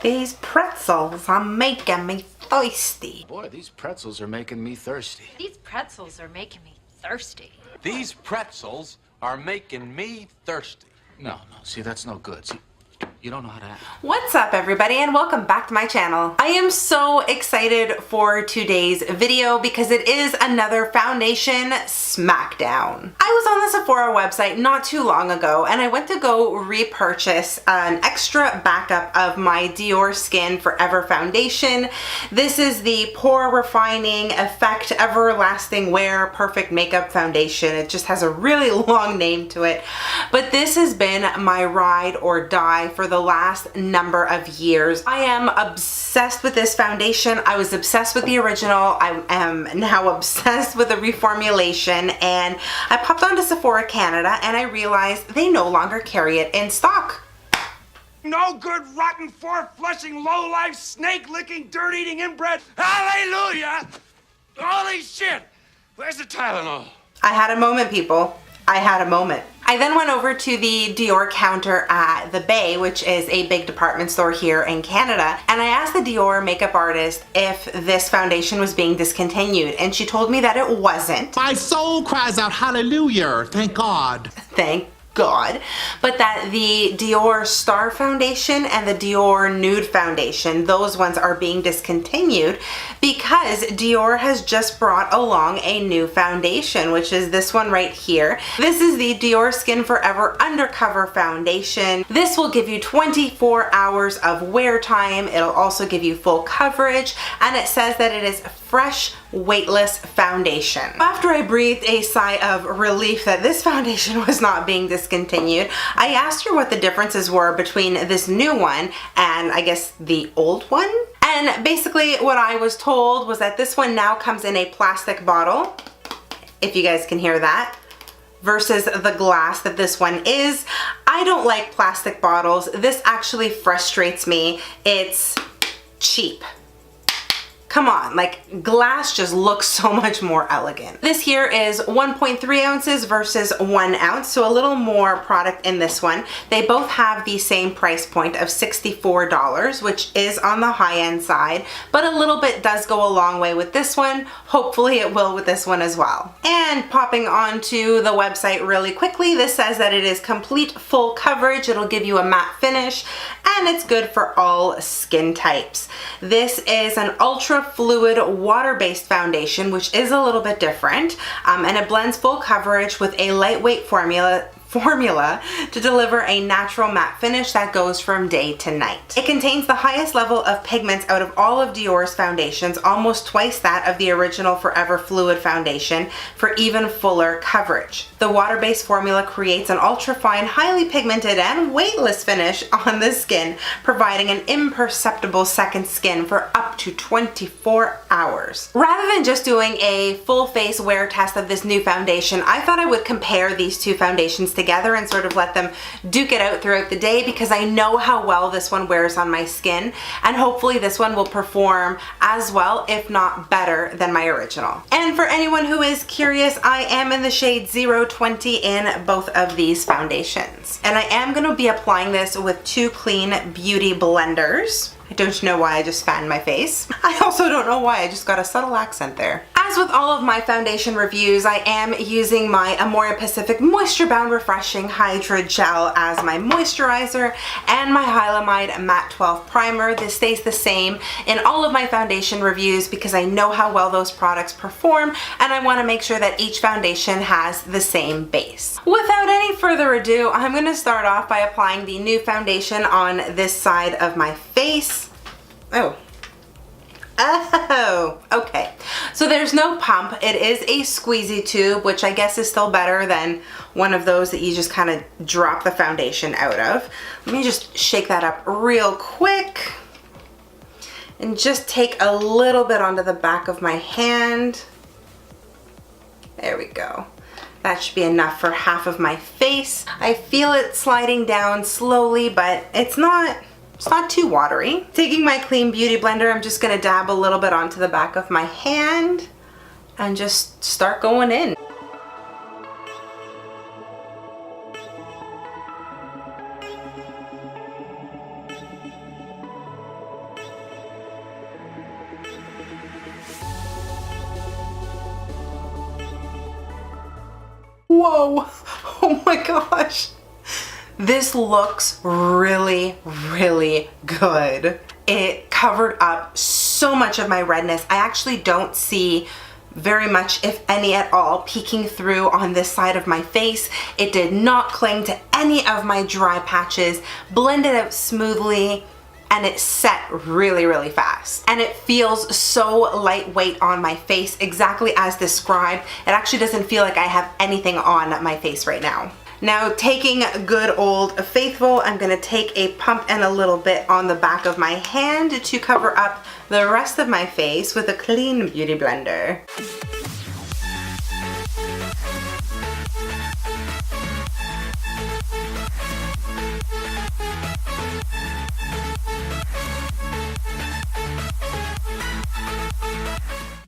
These pretzels are making me thirsty. Boy, these pretzels are making me thirsty. These pretzels are making me thirsty. These pretzels are making me thirsty. No, see, that's no good. See, you don't know how to act. What's up, everybody, and welcome back to my channel. I am so excited for today's video because it is another foundation smackdown. I was on the Sephora website not too long ago and I went to go repurchase an extra backup of my Diorskin Forever foundation. This is the Pore Refining Effect Everlasting Wear Perfect Makeup Foundation. It just has a really long name to it, but this has been my ride or die for the last number of years. I am obsessed with this foundation. I was obsessed with the original. I am now obsessed with the reformulation, and I popped onto Sephora Canada and I realized they no longer carry it in stock. No good, rotten, four-flushing, low-life, snake-licking, dirt-eating inbred. Hallelujah! Holy shit! Where's the Tylenol? I had a moment, people. I had a moment. I then went over to the Dior counter at the Bay, which is a big department store here in Canada, and I asked the Dior makeup artist if this foundation was being discontinued, and she told me that it wasn't. My soul cries out hallelujah, thank God. Thank God. But that the Dior Star Foundation and the Dior Nude Foundation, those ones are being discontinued because Dior has just brought along a new foundation, which is this one right here. This is the Diorskin Forever Undercover Foundation. This will give you 24 hours of wear time. It'll also give you full coverage, and it says that it is fresh, weightless foundation. After I breathed a sigh of relief that this foundation was not being discontinued, I asked her what the differences were between this new one and I guess the old one. And basically what I was told was that this one now comes in a plastic bottle, if you guys can hear that, versus the glass that this one is. I don't like plastic bottles. This actually frustrates me. It's cheap. Come on, like glass just looks so much more elegant. This here is 1.3 ounces versus 1 ounce, so a little more product in this one. They both have the same price point of $64, which is on the high end side, but a little bit does go a long way with this one. Hopefully it will with this one as well. And popping onto the website really quickly, this says that it is complete full coverage. It'll give you a matte finish, and it's good for all skin types. This is an ultra fluid water-based foundation, which is a little bit different, and it blends full coverage with a lightweight formula to deliver a natural matte finish that goes from day to night. It contains the highest level of pigments out of all of Dior's foundations, almost twice that of the original Forever Fluid foundation, for even fuller coverage. The water-based formula creates an ultra-fine, highly pigmented and weightless finish on the skin, providing an imperceptible second skin for up to 24 hours. Rather than just doing a full face wear test of this new foundation, I thought I would compare these two foundations together and sort of let them duke it out throughout the day, because I know how well this one wears on my skin, and hopefully this one will perform as well, if not better, than my original. And for anyone who is curious, I am in the shade 020 in both of these foundations. And I am going to be applying this with two clean beauty blenders. I don't know why I just fanned my face. I also don't know why I just got a subtle accent there. As with all of my foundation reviews, I am using my Amore Pacific Moisture Bound Refreshing Hydra Gel as my moisturizer, and my Hylamide Matte 12 Primer. This stays the same in all of my foundation reviews because I know how well those products perform, and I want to make sure that each foundation has the same base. Without any further ado, I'm going to start off by applying the new foundation on this side of my face. Oh, okay. So there's no pump. It is a squeezy tube, which I guess is still better than one of those that you just kind of drop the foundation out of. Let me just shake that up real quick and just take a little bit onto the back of my hand. There we go. That should be enough for half of my face. I feel it sliding down slowly, but it's not too watery. Taking my clean beauty blender, I'm just gonna dab a little bit onto the back of my hand and just start going in. Whoa, oh my gosh. This looks really, really good. It covered up so much of my redness. I actually don't see very much, if any at all, peeking through on this side of my face. It did not cling to any of my dry patches, blended out smoothly, and it set really, really fast. And it feels so lightweight on my face, exactly as described. It actually doesn't feel like I have anything on my face right now. Now, taking good old Faithful, I'm gonna take a pump and a little bit on the back of my hand to cover up the rest of my face with a clean beauty blender.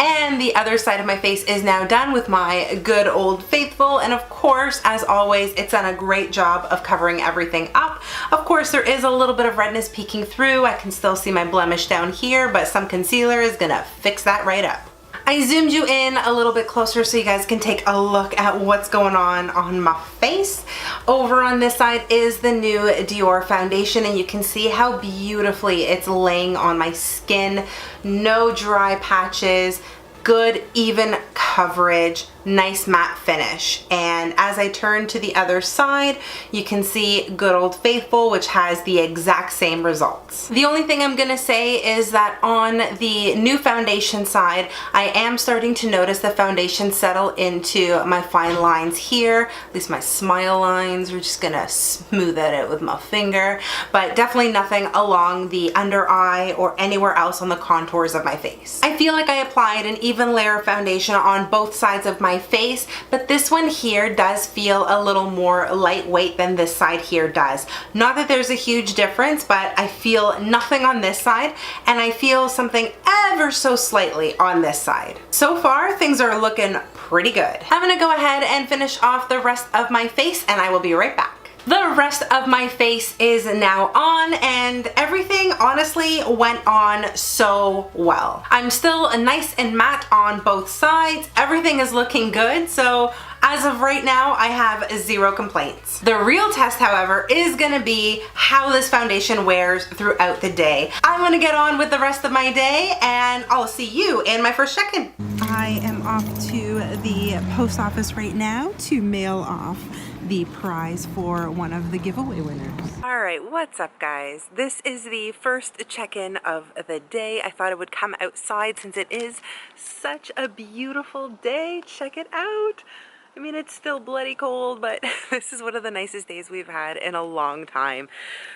And the other side of my face is now done with my good old Faithful, and of course, as always, it's done a great job of covering everything up. Of course, there is a little bit of redness peeking through. I can still see my blemish down here, but some concealer is gonna fix that right up. I zoomed you in a little bit closer so you guys can take a look at what's going on my face. Over on this side is the new Dior foundation, and you can see how beautifully it's laying on my skin. No dry patches, good even coverage, nice matte finish. And as I turn to the other side, you can see good old Faithful, which has the exact same results. The only thing I'm gonna say is that on the new foundation side, I am starting to notice the foundation settle into my fine lines here, at least my smile lines. We're just gonna smooth that out with my finger, but definitely nothing along the under eye or anywhere else on the contours of my face. I feel like I applied an even layer of foundation on both sides of my face, but this one here does feel a little more lightweight than this side here does. Not that there's a huge difference, but I feel nothing on this side, and I feel something ever so slightly on this side. So far, things are looking pretty good. I'm gonna go ahead and finish off the rest of my face, and I will be right back. The rest of my face is now on, and everything honestly went on so well. I'm still nice and matte on both sides. Everything is looking good, so as of right now, I have zero complaints. The real test, however, is gonna be how this foundation wears throughout the day. I'm gonna get on with the rest of my day, and I'll see you in my first check-in. I am off to the post office right now to mail off the prize for one of the giveaway winners. All right, what's up guys? This is the first check-in of the day. I thought it would come outside since it is such a beautiful day. Check it out. I mean, it's still bloody cold, but this is one of the nicest days we've had in a long time.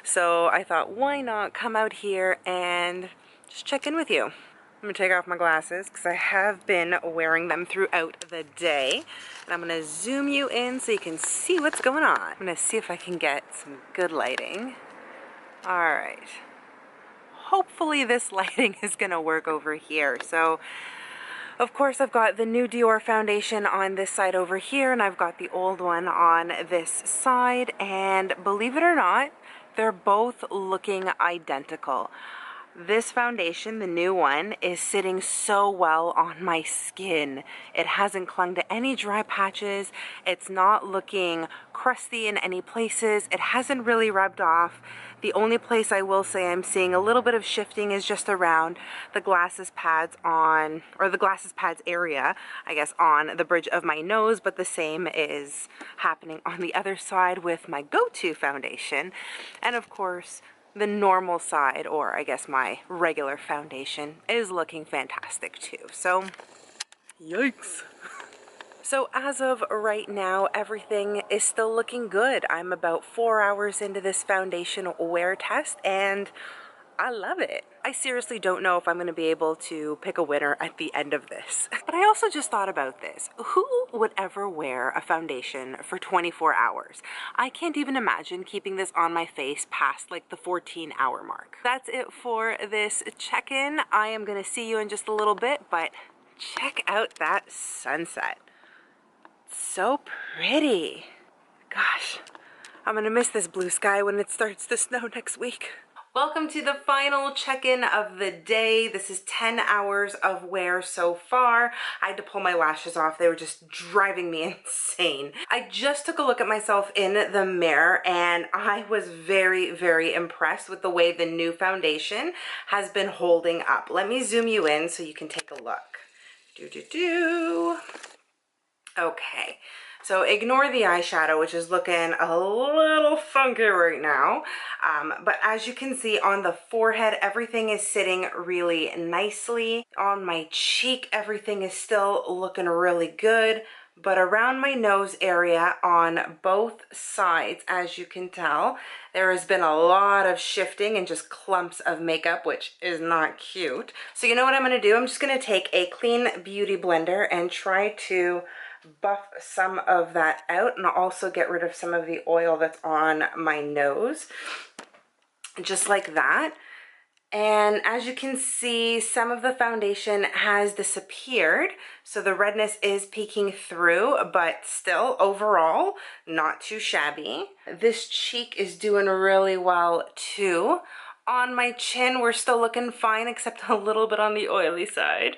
So I thought, why not come out here and just check in with you. I'm gonna take off my glasses because I have been wearing them throughout the day. And I'm gonna zoom you in so you can see what's going on. I'm gonna see if I can get some good lighting. All right. Hopefully this lighting is gonna work over here. So, of course, I've got the new Dior foundation on this side over here, and I've got the old one on this side. And believe it or not, they're both looking identical. This foundation, the new one, is sitting so well on my skin. It hasn't clung to any dry patches. It's not looking crusty in any places. It hasn't really rubbed off. The only place I will say I'm seeing a little bit of shifting is just around the glasses pads on, or the glasses pads area, I guess, on the bridge of my nose, but the same is happening on the other side with my go-to foundation. And of course, the normal side, or I guess my regular foundation, is looking fantastic too. So, yikes. So as of right now, everything is still looking good. I'm about 4 hours into this foundation wear test, and I love it. I seriously don't know if I'm going to be able to pick a winner at the end of this. But I also just thought about this. Who would ever wear a foundation for 24 hours? I can't even imagine keeping this on my face past like the 14-hour mark. That's it for this check-in. I am going to see you in just a little bit, but check out that sunset. It's so pretty. Gosh, I'm going to miss this blue sky when it starts to snow next week. Welcome to the final check-in of the day. This is 10 hours of wear so far. I had to pull my lashes off. They were just driving me insane. I just took a look at myself in the mirror and I was very, very impressed with the way the new foundation has been holding up. Let me zoom you in so you can take a look. Okay. So ignore the eyeshadow, which is looking a little funky right now. But as you can see on the forehead, everything is sitting really nicely. On my cheek, everything is still looking really good. But around my nose area on both sides, as you can tell, there has been a lot of shifting and just clumps of makeup, which is not cute. So you know what I'm going to do? I'm just going to take a clean beauty blender and try to buff some of that out and also get rid of some of the oil that's on my nose, just like that. And as you can see, some of the foundation has disappeared, so the redness is peeking through, but still overall not too shabby. This cheek is doing really well too. On my chin, we're still looking fine, except a little bit on the oily side.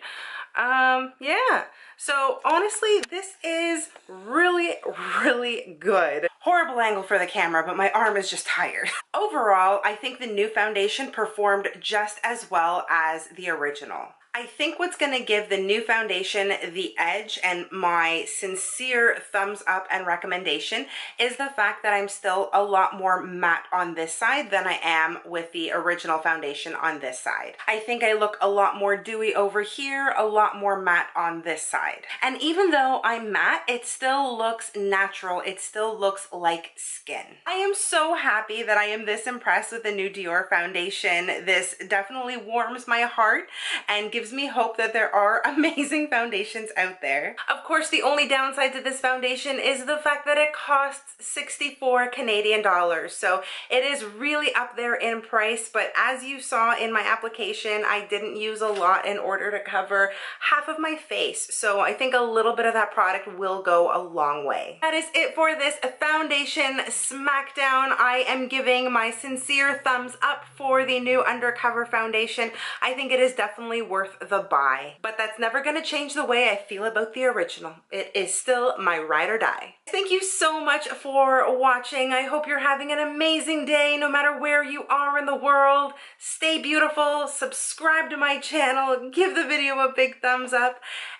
Yeah, so honestly, this is really, really good. Horrible angle for the camera, but my arm is just tired. Overall, I think the new foundation performed just as well as the original. I think what's going to give the new foundation the edge and my sincere thumbs up and recommendation is the fact that I'm still a lot more matte on this side than I am with the original foundation on this side. I think I look a lot more dewy over here, a lot more matte on this side. And even though I'm matte, it still looks natural. It still looks like skin. I am so happy that I am this impressed with the new Dior foundation. This definitely warms my heart and gives me hope that there are amazing foundations out there. Of course, the only downside to this foundation is the fact that it costs 64 Canadian dollars. So it is really up there in price, but as you saw in my application, I didn't use a lot in order to cover half of my face. So I think a little bit of that product will go a long way. That is it for this foundation smackdown. I am giving my sincere thumbs up for the new Undercover foundation. I think it is definitely worth the buy, but that's never going to change the way I feel about the original. It is still my ride or die. Thank you so much for watching. I hope you're having an amazing day no matter where you are in the world. Stay beautiful, subscribe to my channel, give the video a big thumbs up,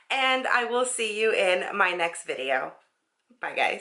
and I will see you in my next video. Bye guys.